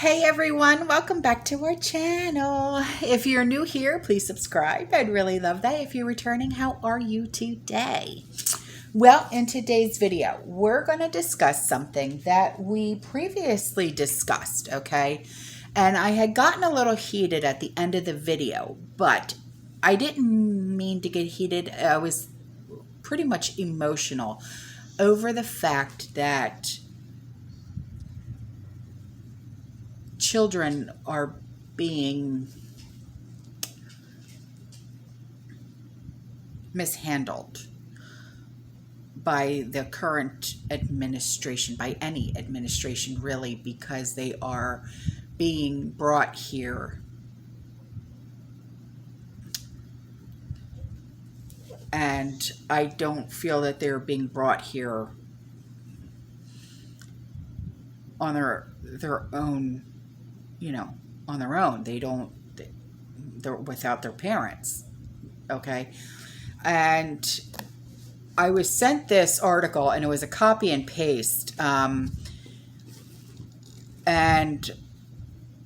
Hey everyone, welcome back to our channel. If you're new here, please subscribe. I'd really love that. If you're returning, how are you today? Well, in today's video, we're going to discuss something that we previously discussed, okay? And I had gotten a little heated at the end of the video, but I didn't mean to get heated. I was pretty much emotional over the fact that children are being mishandled by the current administration, by any administration really, because they are being brought here and I don't feel that they're being brought here on their own, on their own. They're without their parents, okay? And I was sent this article, and it was a copy and paste, and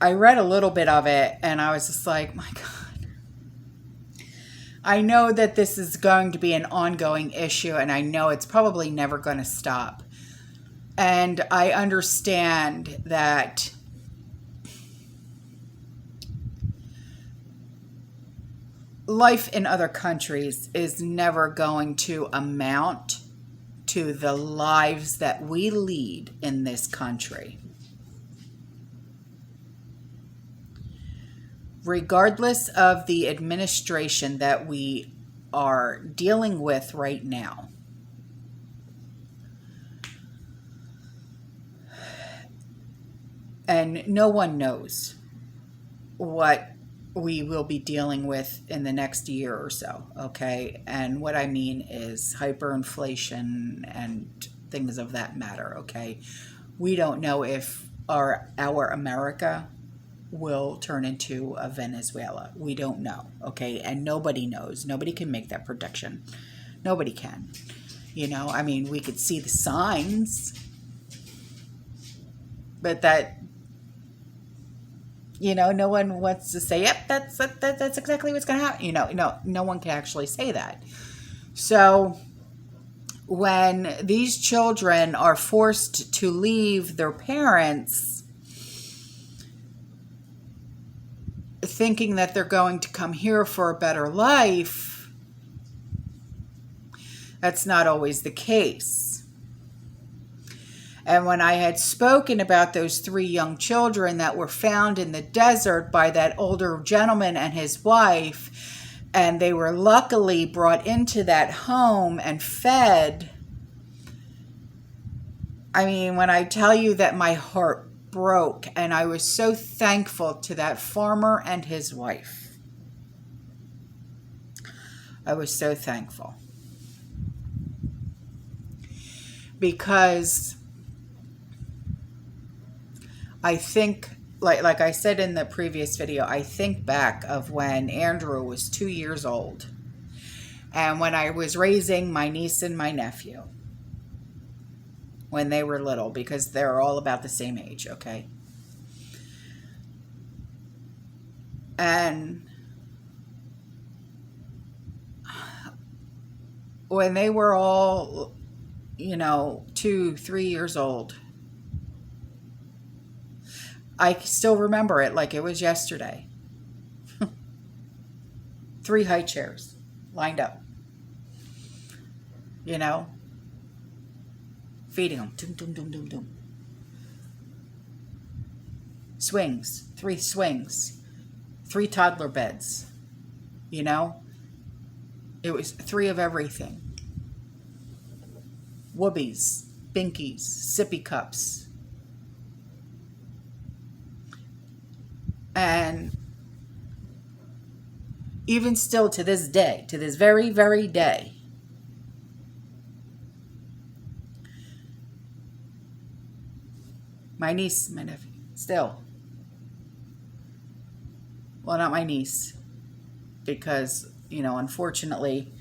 I read a little bit of it, and I was just like, my God. I know that this is going to be an ongoing issue, and I know it's probably never going to stop. And I understand that life in other countries is never going to amount to the lives that we lead in this country. Regardless of the administration that we are dealing with right now, and no one knows what we will be dealing with in the next year or so, okay? And what I mean is hyperinflation and things of that matter, okay? We don't know if our America will turn into a Venezuela. We don't know, okay? And nobody knows. Nobody can make that prediction. Nobody can. I mean, we could see the signs, but that, no one wants to say, yep, that's exactly what's going to happen. No one can actually say that. So when these children are forced to leave their parents thinking that they're going to come here for a better life, that's not always the case. And when I had spoken about those 3 young children that were found in the desert by that older gentleman and his wife, and they were luckily brought into that home and fed, I mean, when I tell you that my heart broke, and I was so thankful to that farmer and his wife. I was so thankful. Because I think, like I said in the previous video, I think back of when Andrew was 2 years old and when I was raising my niece and my nephew when they were little, because they're all about the same age, okay? And when they were all, 2, 3 years old, I still remember it like it was yesterday. 3 high chairs lined up, feeding them. Doom, doom, doom, doom, doom. Swings, 3 swings, 3 toddler beds, It was 3 of everything. Whoobies, binkies, sippy cups. And even still to this day, to this very, very day, my niece, my nephew, still. Well, not my niece, because, unfortunately,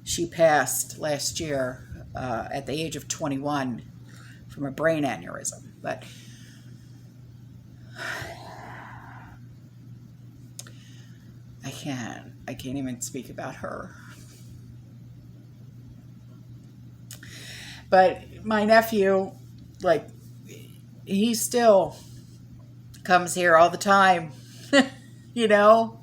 she passed last year at the age of 21 from a brain aneurysm. But can't even speak about her. But my nephew, like, he still comes here all the time, you know?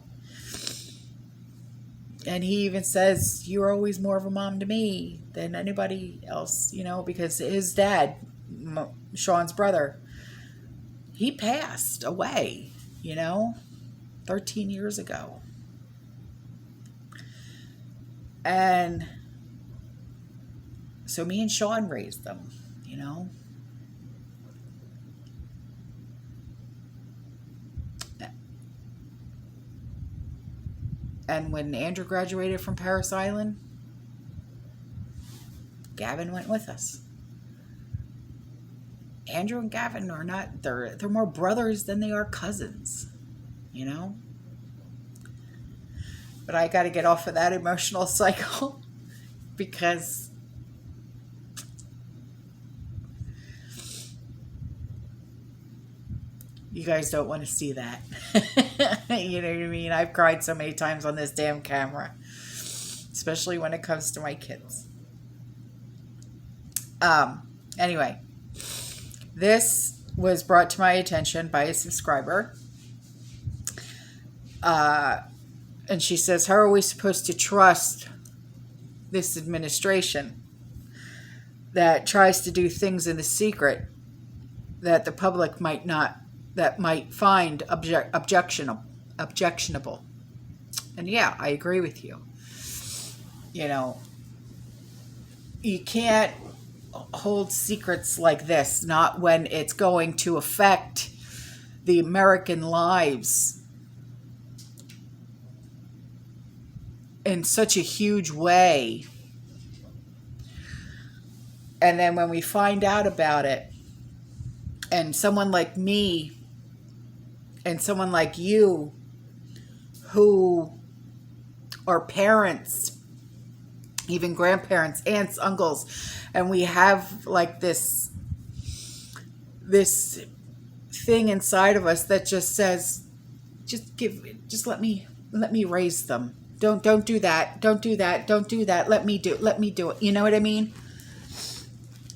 And he even says, you're always more of a mom to me than anybody else, you know, because his dad, Sean's brother, he passed away, you know, 13 years ago. And so me and Sean raised them, you know. And when Andrew graduated from Paris Island, Gavin went with us. Andrew and Gavin are not, they're more brothers than they are cousins, you know? But I got to get off of that emotional cycle because you guys don't want to see that. You know what I mean? I've cried so many times on this damn camera, especially when it comes to my kids. Anyway, this was brought to my attention by a subscriber. And she says, how are we supposed to trust this administration that tries to do things in the secret that the public might not, that might find objectionable? And yeah, I agree with you. You know, you can't hold secrets like this, not when it's going to affect the American lives in such a huge way. And then when we find out about it, and someone like me and someone like you who are parents, even grandparents, aunts, uncles, and we have like this thing inside of us that just says, just let me raise them. Don't do that. Don't do that. Don't do that. Let me do it. You know what I mean?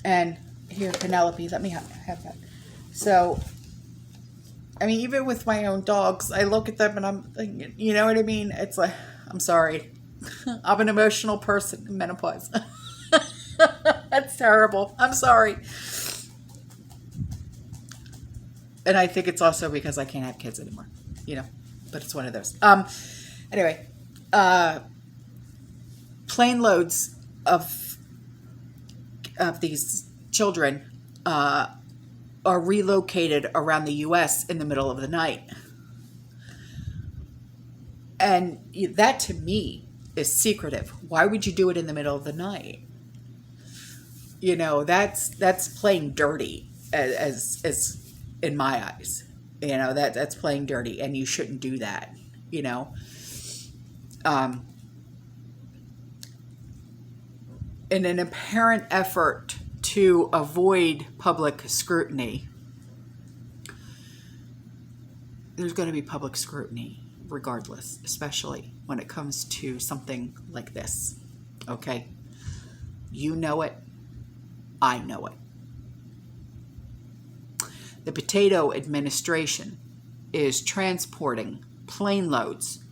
And here, Penelope, let me have that. So, I mean, even with my own dogs, I look at them and I'm thinking, you know what I mean? It's like, I'm sorry. I'm an emotional person in menopause. That's terrible. I'm sorry. And I think it's also because I can't have kids anymore, you know, but it's one of those. Anyway, plane loads of these children are relocated around the U.S. in the middle of the night. And that to me is secretive. Why would you do it in the middle of the night? You know, that's playing dirty as in my eyes. You know, that's playing dirty, and you shouldn't do that, you know. In an apparent effort to avoid public scrutiny, there's going to be public scrutiny regardless, especially when it comes to something like this. Okay? You know it. I know it. The potato administration is transporting plane loads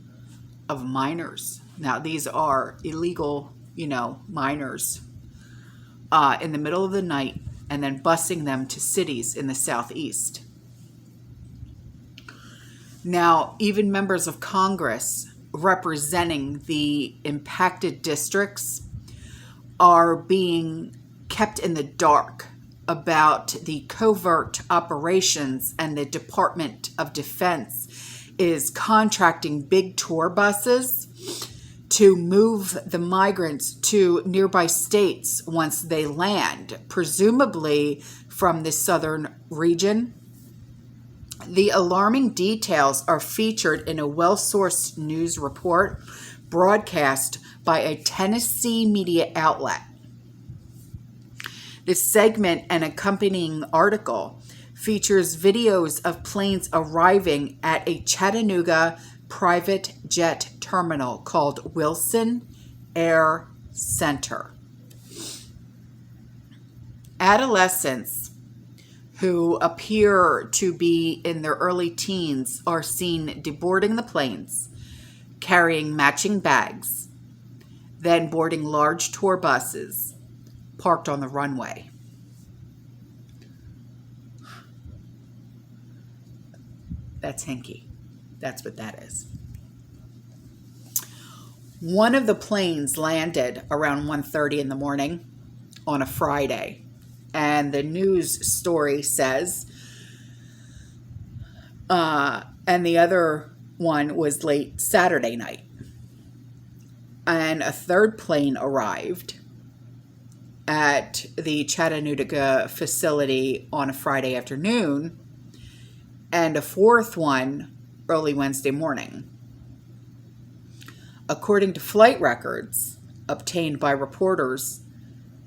of minors. Now, these are illegal, you know, minors in the middle of the night, and then busing them to cities in the southeast. Now, even members of Congress representing the impacted districts are being kept in the dark about the covert operations, and the Department of Defense is contracting big tour buses to move the migrants to nearby states once they land, presumably from the southern region. The alarming details are featured in a well-sourced news report broadcast by a Tennessee media outlet. This segment and accompanying article features videos of planes arriving at a Chattanooga private jet terminal called Wilson Air Center. Adolescents who appear to be in their early teens are seen deboarding the planes, carrying matching bags, then boarding large tour buses parked on the runway. That's hinky. That's what that is. One of the planes landed around 1:30 in the morning on a Friday. And the news story says, and the other one was late Saturday night. And a third plane arrived at the Chattanooga facility on a Friday afternoon, and a fourth one early Wednesday morning. According to flight records obtained by reporters,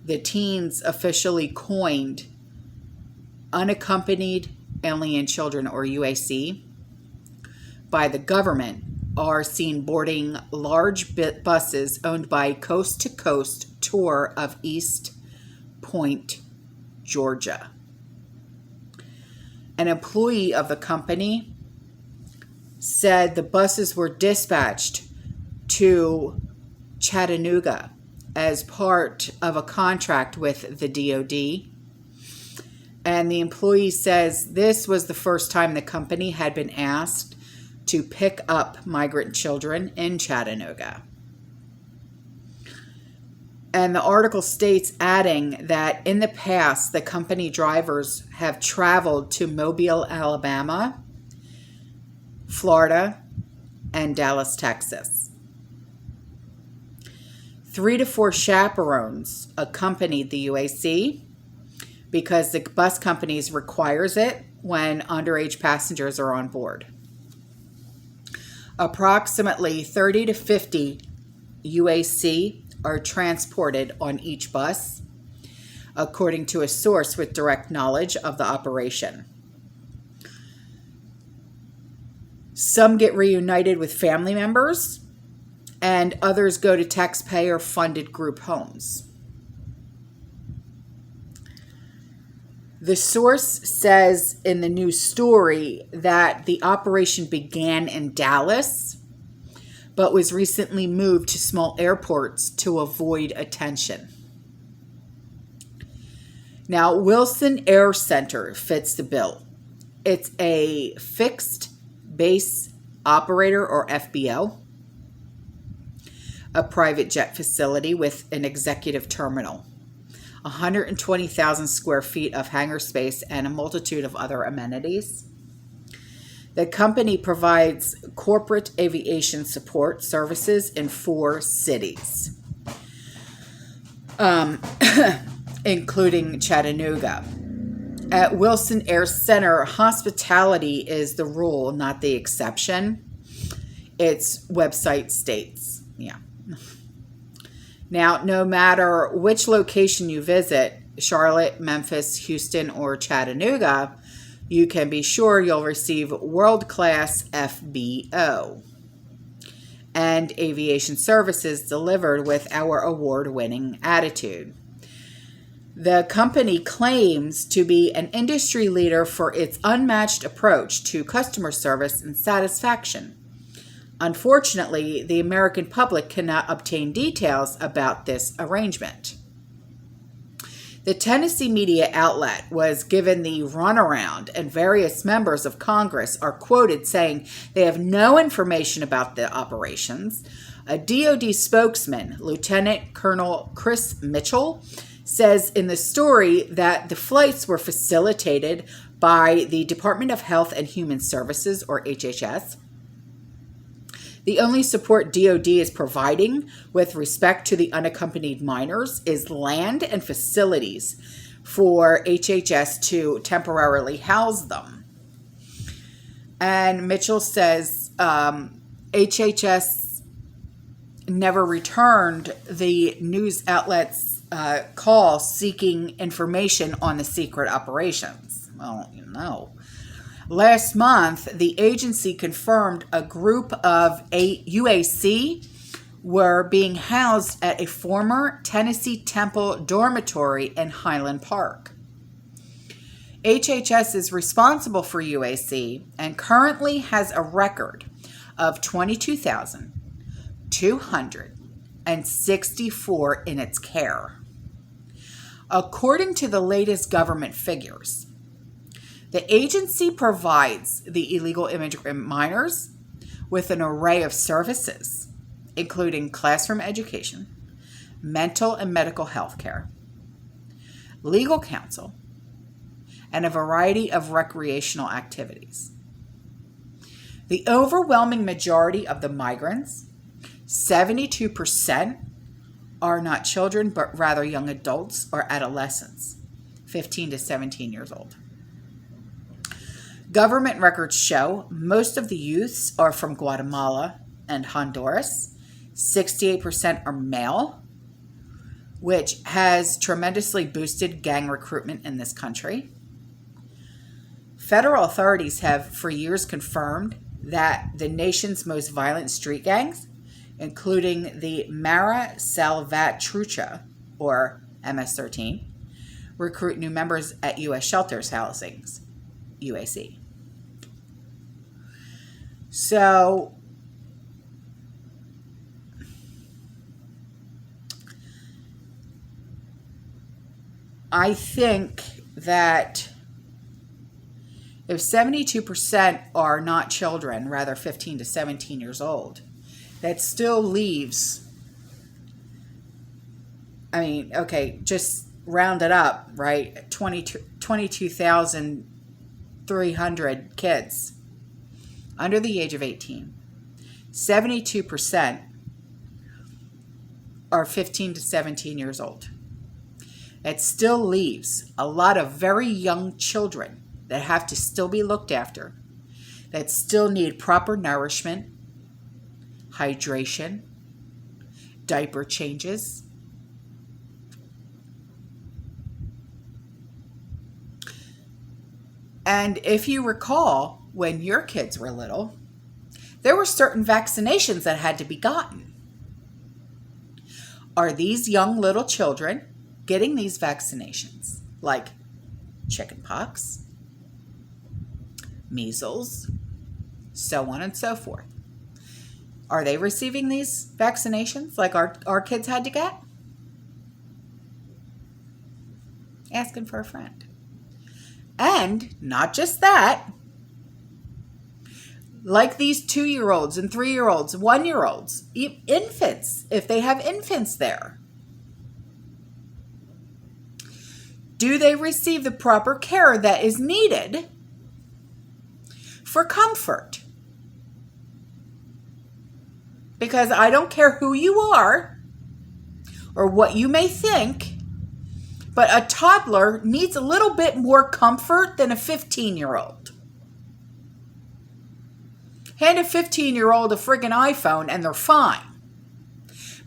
the teens officially coined unaccompanied alien children, or UAC, by the government, are seen boarding large buses owned by Coast to Coast Tour of East Point, Georgia. An employee of the company said the buses were dispatched to Chattanooga as part of a contract with the DoD. And the employee says this was the first time the company had been asked to pick up migrant children in Chattanooga. And the article states, adding that in the past, the company drivers have traveled to Mobile, Alabama, Florida, and Dallas, Texas. 3 to 4 chaperones accompanied the UAC because the bus companies requires it when underage passengers are on board. Approximately 30 to 50 UAC are transported on each bus, according to a source with direct knowledge of the operation. Some get reunited with family members, and others go to taxpayer-funded group homes. The source says in the news story that the operation began in Dallas, but was recently moved to small airports to avoid attention. Now, Wilson Air Center fits the bill. It's a fixed base operator, or FBO, a private jet facility with an executive terminal, 120,000 square feet of hangar space, and a multitude of other amenities. The company provides corporate aviation support services in 4 cities, including Chattanooga. At Wilson Air Center, hospitality is the rule, not the exception. Its website states, Now, no matter which location you visit, Charlotte, Memphis, Houston, or Chattanooga, you can be sure you'll receive world-class FBO and aviation services delivered with our award-winning attitude. The company claims to be an industry leader for its unmatched approach to customer service and satisfaction. Unfortunately, the American public cannot obtain details about this arrangement. The Tennessee media outlet was given the runaround, and various members of Congress are quoted saying they have no information about the operations. A DoD spokesman, Lieutenant Colonel Chris Mitchell, says in the story that the flights were facilitated by the Department of Health and Human Services, or HHS. The only support DoD is providing with respect to the unaccompanied minors is land and facilities for HHS to temporarily house them. And Mitchell says HHS never returned the news outlet's call seeking information on the secret operations. Well, Last month, the agency confirmed a group of UAC were being housed at a former Tennessee Temple dormitory in Highland Park. HHS is responsible for UAC and currently has a record of 22,264 in its care. According to the latest government figures, the agency provides the illegal immigrant minors with an array of services, including classroom education, mental and medical health care, legal counsel, and a variety of recreational activities. The overwhelming majority of the migrants, 72%, are not children, but rather young adults or adolescents, 15 to 17 years old. Government records show most of the youths are from Guatemala and Honduras. 68% are male, which has tremendously boosted gang recruitment in this country. Federal authorities have for years confirmed that the nation's most violent street gangs, including the Mara Salvatrucha, or MS-13, recruit new members at U.S. shelters housings, UAC. So, I think that if 72% are not children, rather 15 to 17 years old, that still leaves, I mean, okay, just round it up, right? 22,300 kids under the age of 18. 72% are 15 to 17 years old. It still leaves a lot of very young children that have to still be looked after, that still need proper nourishment, hydration, diaper changes. And if you recall, when your kids were little, there were certain vaccinations that had to be gotten. Are these young little children getting these vaccinations, like chickenpox, measles, so on and so forth? Are they receiving these vaccinations like our kids had to get? Asking for a friend. And not just that, like these 2-year-olds and 3-year-olds, 1-year-olds, infants, if they have infants there, do they receive the proper care that is needed for comfort? Because I don't care who you are or what you may think, but a toddler needs a little bit more comfort than a 15-year-old. Hand a 15-year-old a friggin' iPhone and they're fine.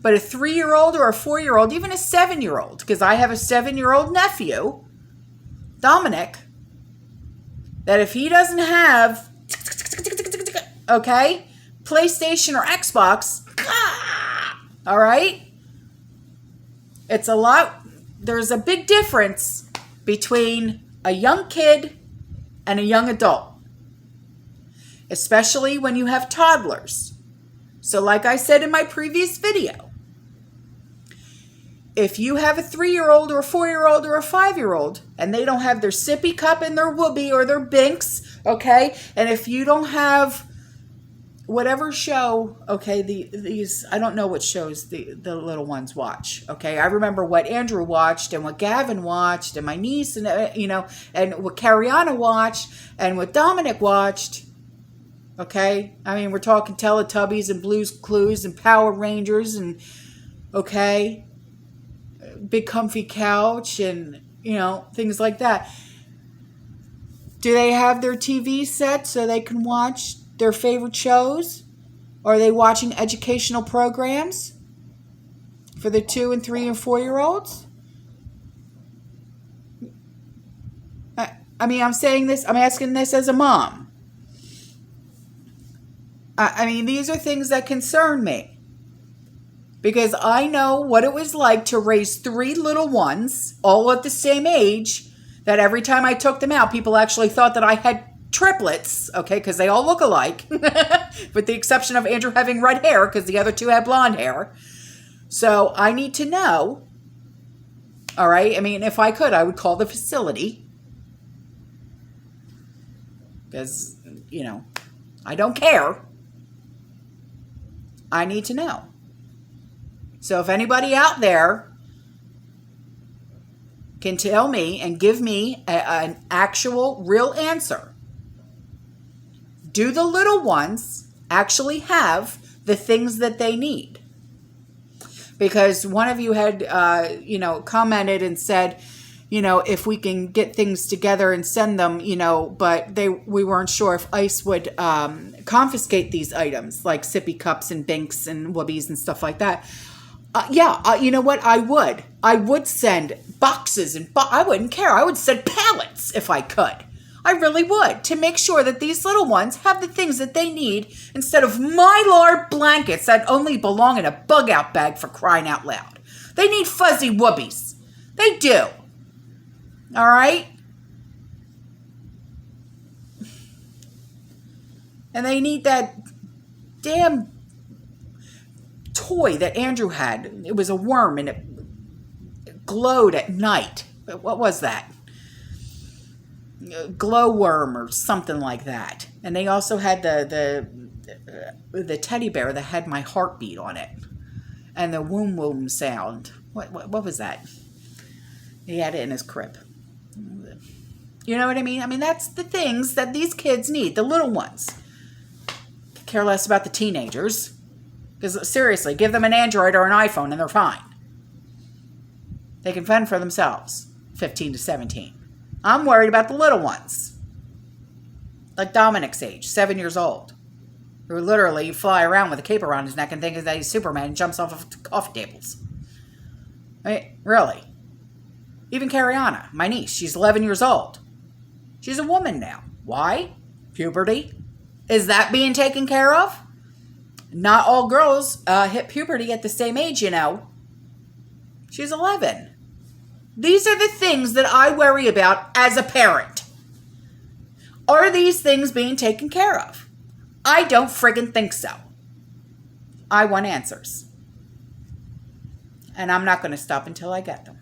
But a 3-year-old or a 4-year-old, even a 7-year-old, because I have a 7-year-old nephew, Dominic, that if he doesn't have, okay, PlayStation or Xbox, all right, it's a lot. There's a big difference between a young kid and a young adult, especially when you have toddlers. So like I said in my previous video, if you have a 3-year-old or a 4-year-old or a 5-year-old and they don't have their sippy cup and their whoopee or their binks, okay, and if you don't have whatever show, okay, these, I don't know what shows the little ones watch, okay? I remember what Andrew watched and what Gavin watched and my niece and, and what Cariana watched and what Dominic watched, okay? I mean, we're talking Teletubbies and Blue's Clues and Power Rangers and, okay, Big Comfy Couch and, things like that. Do they have their TV set so they can watch their favorite shows? Or are they watching educational programs for the 2 and 3 and 4-year-olds? I mean, I'm asking this as a mom. I mean, these are things that concern me. Because I know what it was like to raise 3 little ones, all at the same age, that every time I took them out, people actually thought that I had triplets, okay, because they all look alike, with the exception of Andrew having red hair, because the other 2 had blonde hair. So I need to know, all right? I mean, if I could, I would call the facility. Because, you know, I don't care. I need to know. So if anybody out there can tell me and give me an actual real answer, do the little ones actually have the things that they need? Because one of you had, commented and said, if we can get things together and send them, but we weren't sure if ICE would confiscate these items like sippy cups and binks and whoobies and stuff like that. You know what? I would send boxes and I wouldn't care. I would send pallets if I could. I really would, to make sure that these little ones have the things that they need instead of Mylar blankets that only belong in a bug out bag, for crying out loud. They need fuzzy whoobies. They do. All right? And they need that damn toy that Andrew had. It was a worm and it glowed at night. What was that? Glowworm or something like that. And they also had the teddy bear that had my heartbeat on it, and the womb womb sound. What was that? He had it in his crib. You know what I mean? I mean, that's the things that these kids need, the little ones. Care less about the teenagers. Because seriously, give them an Android or an iPhone and they're fine. They can fend for themselves, 15 to 17. I'm worried about the little ones. Like Dominic's age, 7 years old. Who literally fly around with a cape around his neck and think that he's Superman and jumps off of coffee tables. I mean, really. Even Cariana, my niece, she's 11 years old. She's a woman now. Why? Puberty. Is that being taken care of? Not all girls hit puberty at the same age, She's 11. These are the things that I worry about as a parent. Are these things being taken care of? I don't friggin' think so. I want answers. And I'm not going to stop until I get them.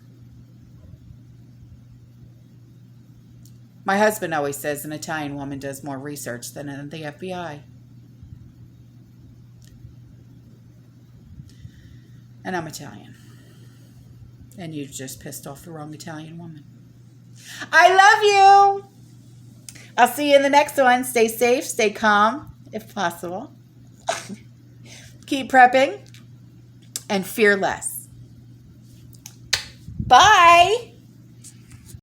My husband always says an Italian woman does more research than the FBI. And I'm Italian. And you've just pissed off the wrong Italian woman. I love you. I'll see you in the next one. Stay safe, stay calm, if possible. Keep prepping and fear less. Bye.